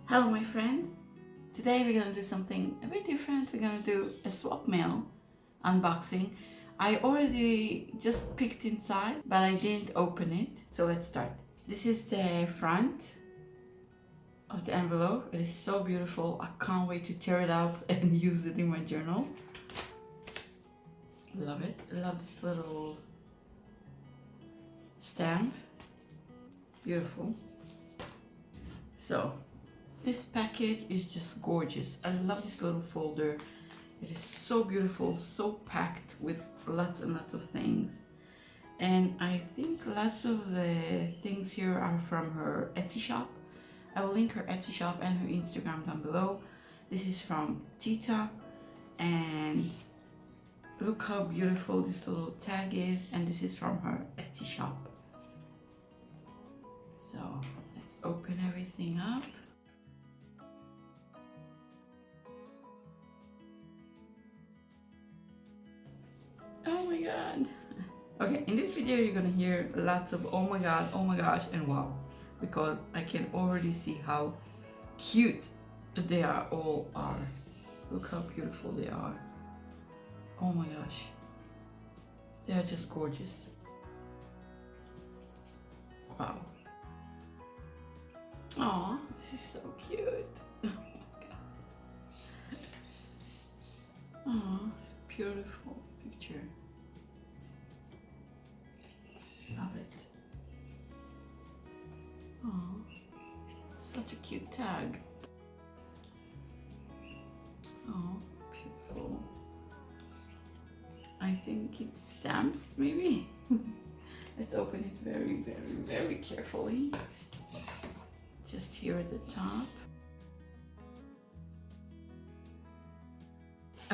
Hello my friend, today we're going to do something a bit different. We're going to do a swap mail unboxing. I already just peeked inside but I didn't open it, so let's start. This is the front of the envelope. It is so beautiful. I can't wait to tear it up and use it in my journal. Love it. I love this little stamp. Beautiful. So this package is just gorgeous. I love this little folder. It is so beautiful, so packed with lots and lots of things. And I think lots of the things here are from her Etsy shop. I will link her Etsy shop and her Instagram down below. This is from Tita, and look how beautiful this little tag is, and this is from her Etsy shop. So let's open everything up. Oh my god. Okay, in this video you're gonna hear lots of oh my god, oh my gosh, and wow, because I can already see how cute they all are. Look how beautiful they are. Oh my gosh, they are just gorgeous. Wow. Oh, this is so cute. Oh my god. Oh, it's a beautiful picture. Love it. Oh, such a cute tag. Oh, beautiful. I think it's stamps, maybe. Let's open it very, very, very carefully. Just here at the top.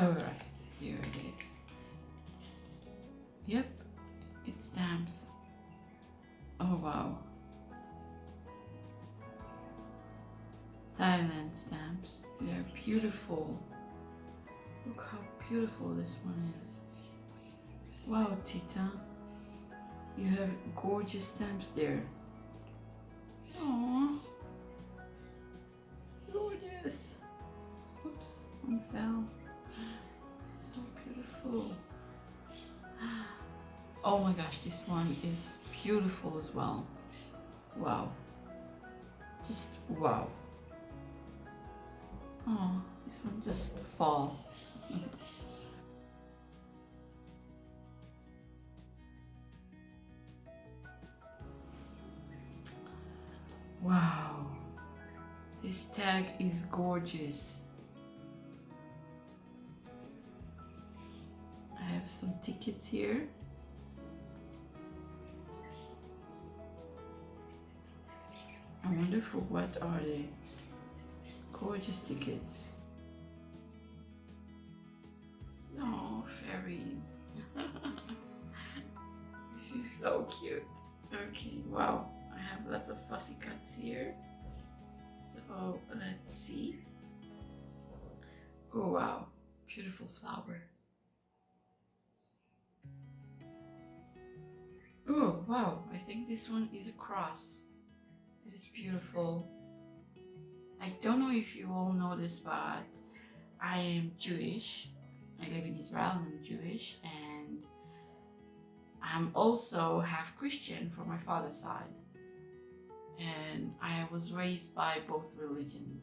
Alright, here it is. Yep, it stamps. Oh wow. Thailand stamps. They're beautiful. Look how beautiful this one is. Wow, Tita. You have gorgeous stamps there. Aww. Gorgeous. Oops, one fell. So beautiful. Oh my gosh, this one is beautiful as well. Wow. Just wow. Oh, this one just fall. Wow. This tag is gorgeous. I have some tickets here. I wonder for what are they? Gorgeous tickets. Oh, fairies. This is so cute. Okay, wow. I have lots of fussy cuts here. So let's see. Oh wow, beautiful flower. Oh wow, I think this one is a cross. It is beautiful. I don't know if you all know this, but I am Jewish. I live in Israel and I'm Jewish, and I'm also half Christian from my father's side. And I was raised by both religions,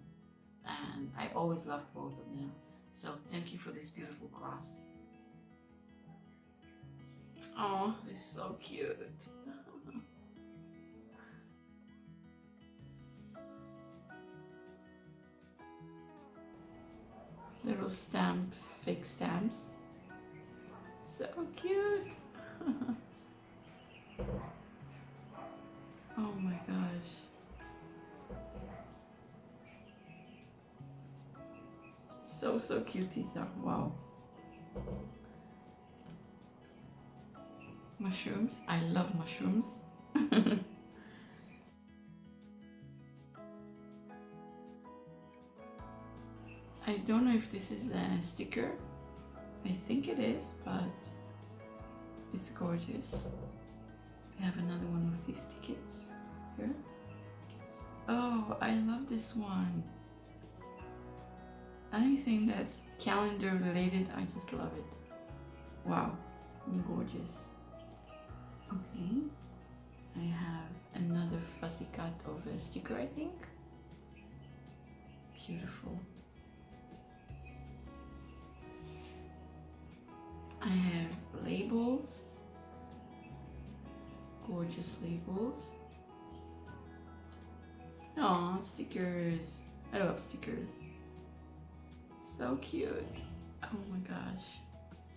and I always loved both of them. So thank you for this beautiful cross. Oh, it's so cute. Little stamps, fake stamps. So cute. Oh my gosh. So cute, Tita. Wow. Mushrooms. I love mushrooms. I don't know if this is a sticker. I think it is, but it's gorgeous. I have another one of these tickets here. Oh, I love this one. anything that calendar related, I just love it. Wow, gorgeous. Okay, I have another fussy cut of a sticker, I think. Beautiful. I have labels, gorgeous labels. Aw, stickers. I love stickers. So cute. Oh my gosh.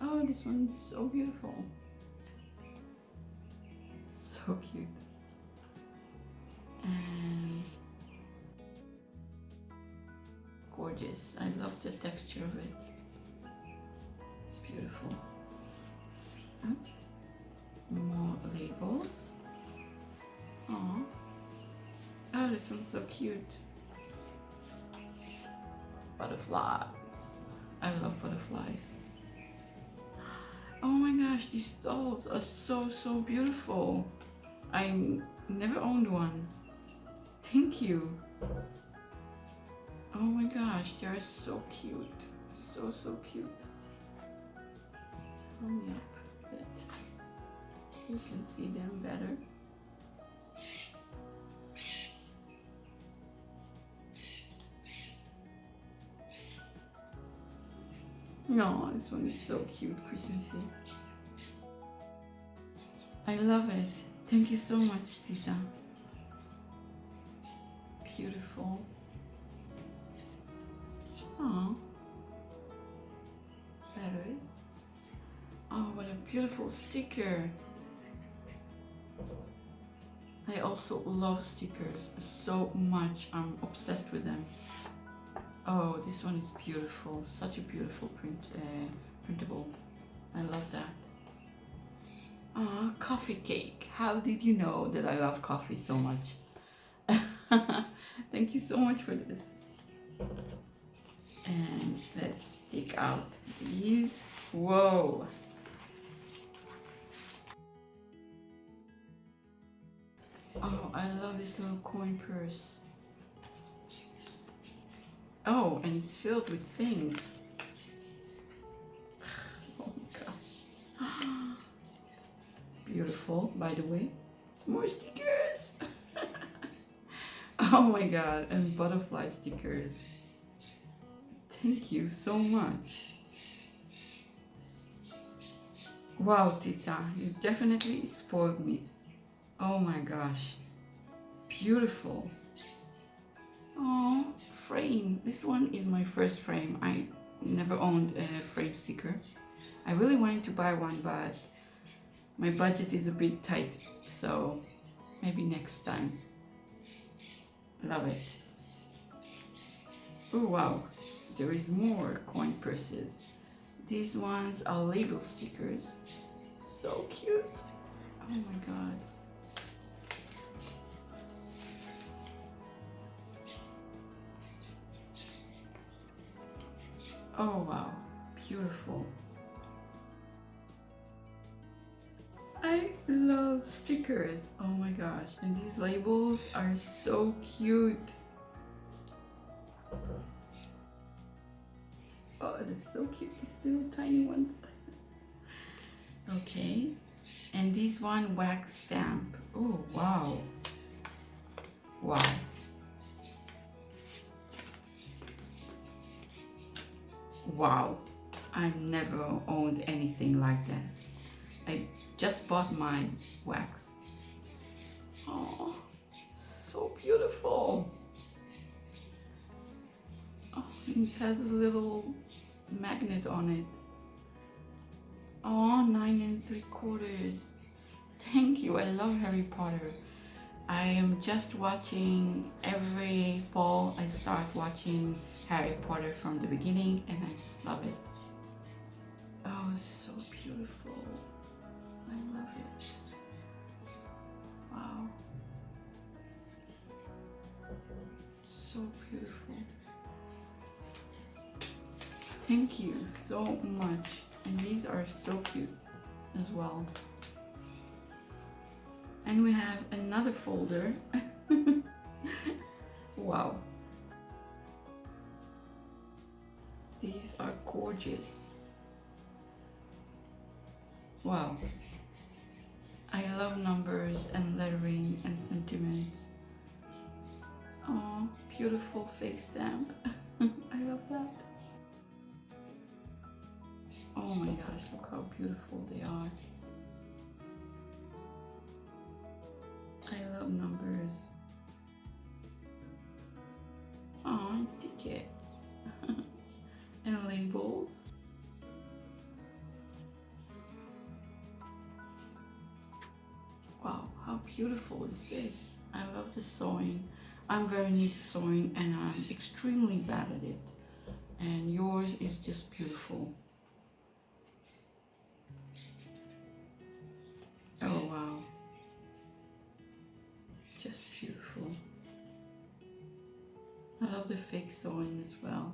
Oh, this one's so beautiful. So cute. And gorgeous. I love the texture of it. It's beautiful. Oops. More labels. Aw. Oh, this one's so cute. Butterflies. I love butterflies. Oh my gosh, these dolls are so beautiful. I never owned one. Thank you. Oh my gosh, they are so cute. So cute. Hold me up a bit so you can see them better. No, this one is so cute, Christmassy. I love it. Thank you so much, Tita. Beautiful. Oh, letters. Oh, what a beautiful sticker. I also love stickers so much. I'm obsessed with them. Oh, this one is beautiful. Such a beautiful printable. I love that. Coffee cake. How did you know that I love coffee so much? Thank you so much for this. And let's take out these. Whoa. Oh, I love this little coin purse. Oh, and it's filled with things. Oh my gosh. Beautiful, by the way. More stickers. Oh my god, and butterfly stickers. Thank you so much. Wow, Tita, you definitely spoiled me. Oh my gosh. Beautiful. Oh, frame. This one is my first frame. I never owned a frame sticker. I really wanted to buy one, but my budget is a bit tight, so maybe next time. Love it. Oh wow, there is more coin purses. These ones are label stickers. So cute. Oh my god. Oh wow, beautiful. I love stickers. Oh my gosh, and these labels are so cute. Oh, it is so cute, these little tiny ones. Okay, and this one wax stamp. Oh wow. Wow. Wow, I've never owned anything like this. I just bought my wax. Oh, so beautiful. Oh, it has a little magnet on it. Oh, 9 3/4. Thank you, I love Harry Potter. I am just watching every fall. I start watching Harry Potter from the beginning and I just love it. Oh, so beautiful. I love it. Wow. So beautiful. Thank you so much. And these are so cute as well. And we have another folder. Wow. These are gorgeous. Wow. I love numbers and lettering and sentiments. Oh, beautiful face stamp. I love that. Oh my gosh, look how beautiful they are. I love numbers. Oh, tickets. And labels. Wow, how beautiful is this? I love the sewing. I'm very new to sewing and I'm extremely bad at it. And yours is just beautiful. Oh wow. Just beautiful. I love the fake sewing as well.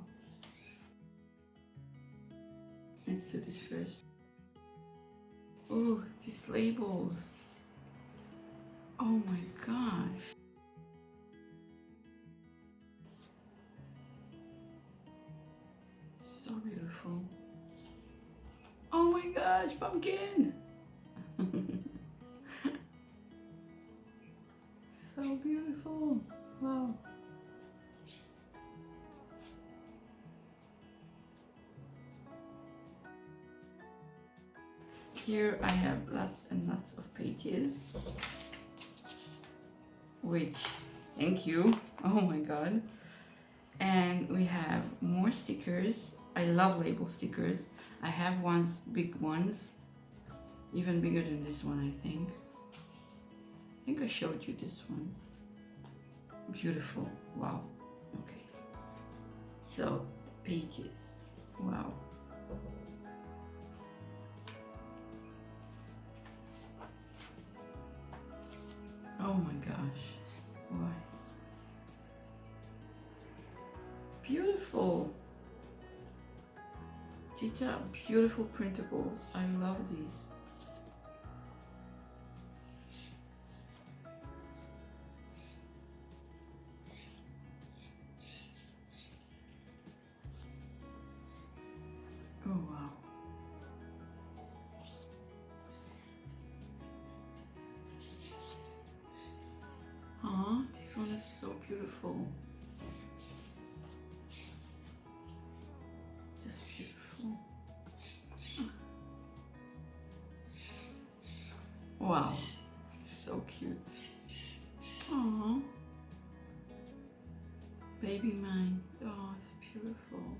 Let's do this first. Oh, these labels. Oh my gosh. So beautiful. Oh my gosh, pumpkin. So beautiful. Wow. Here I have lots and lots of pages, which, thank you. Oh my god. And we have more stickers. I love label stickers. I have ones, big ones, even bigger than this one, I think. I think I showed you this one. Beautiful. Wow. Okay. So, pages. Wow. Oh my gosh. Why? Beautiful. These are beautiful printables. I love these. Oh wow. Huh? This one is so beautiful. Just beautiful. Wow. So cute. Aww. Baby mine. Oh, it's beautiful.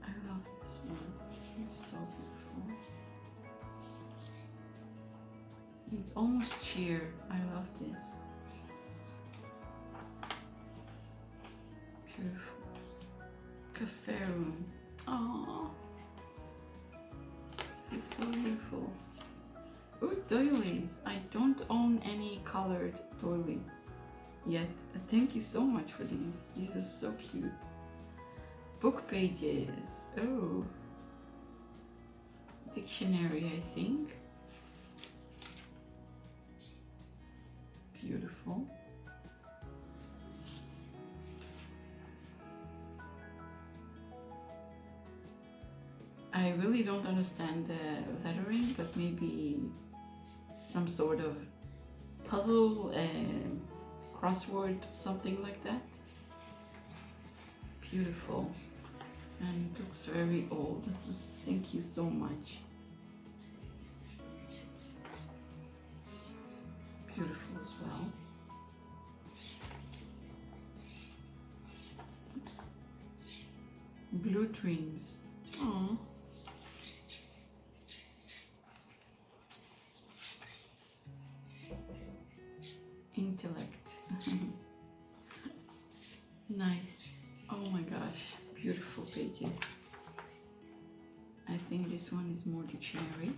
I love this one. It's so beautiful. It's almost cheer. I love this. Beautiful. Cafe room. Aww. This is so beautiful. Ooh, doilies. I don't own any colored doily yet. Thank you so much for these. These are so cute. Book pages. Oh. Dictionary, I think. Beautiful. I really don't understand the lettering, but maybe some sort of puzzle, crossword, something like that. Beautiful. And it looks very old. Thank you so much. Beautiful as well. Oops. Blue Dreams. Aww. Intellect. Nice. Oh my gosh, beautiful pages. I think this one is more dictionary.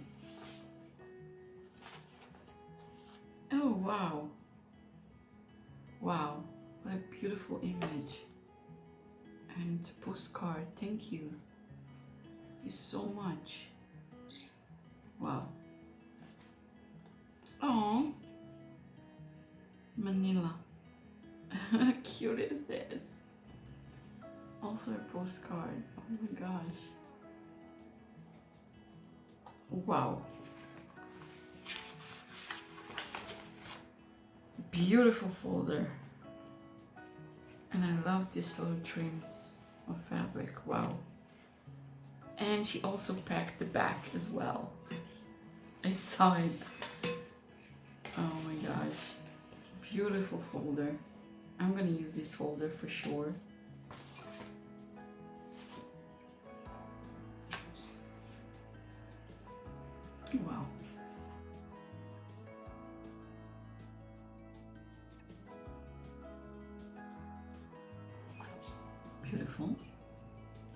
Oh wow. Wow, what a beautiful image. And it's a postcard. Thank you. Thank you so much. Wow. Oh, Manila. Cute. cute is this? Also a postcard. Oh my gosh. Wow. Beautiful folder. And I love these little trims of fabric. Wow. And she also packed the back as well. I saw it. Oh my gosh. Beautiful folder. I'm gonna use this folder for sure. Wow. Beautiful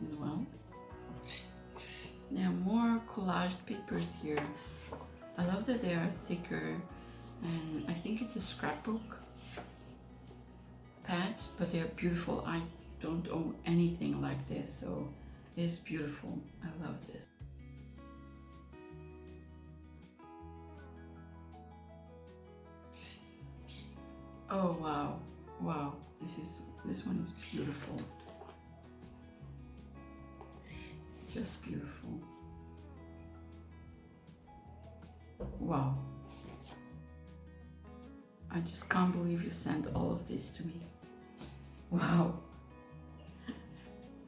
as well. There are more collaged papers here. I love that they are thicker, and I think it's a scrapbook pads, but they are beautiful. I don't own anything like this, so it's beautiful. I love this. Oh wow, wow, this one is beautiful. Just beautiful. Wow. I just can't believe you sent all of this to me. Wow.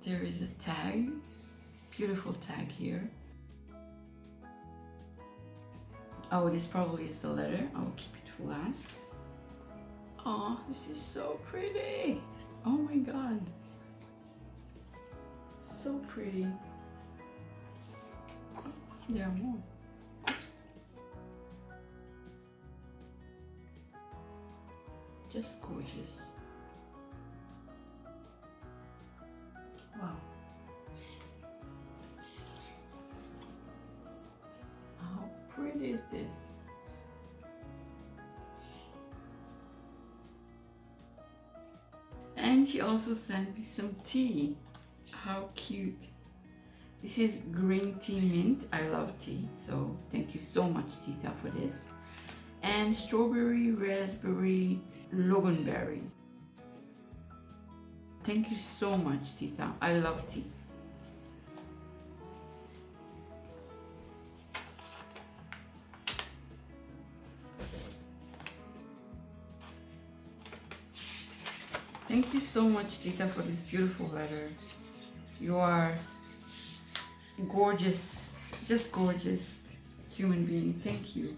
There is a tag, beautiful tag here. Oh, this probably is the letter. I'll keep it for last. Oh, this is so pretty. Oh my God. So pretty. There are more. Oops. Just gorgeous. Wow. How pretty is this? And she also sent me some tea. How cute. This is green tea mint. I love tea, so thank you so much, Tita, for this. And strawberry, raspberry, loganberries. Thank you so much, Tita. I love tea. Thank you so much, Tita, for this beautiful letter. You are gorgeous, just gorgeous human being. Thank you.